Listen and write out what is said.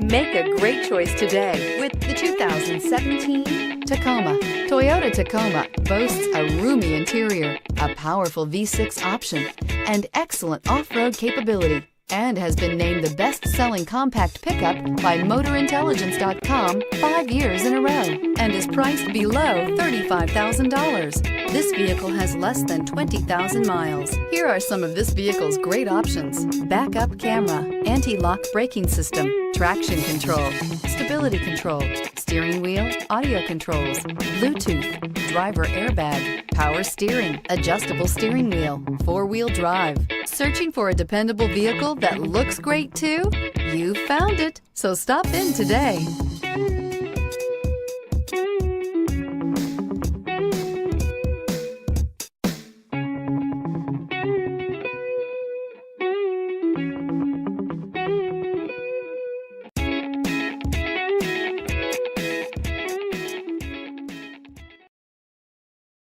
Make a great choice today with the 2017 Tacoma. Toyota Tacoma boasts a roomy interior, a powerful V6 option, and excellent off-road capability, and has been named the best-selling compact pickup by MotorIntelligence.com 5 years in a row, and is priced below $35,000. This vehicle has less than 20,000 miles. Here are some of this vehicle's great options: backup camera, anti-lock braking system, traction control, stability control, steering wheel audio controls, Bluetooth, driver airbag, power steering, adjustable steering wheel, four-wheel drive. Searching for a dependable vehicle that looks great too? You found it, so stop in today.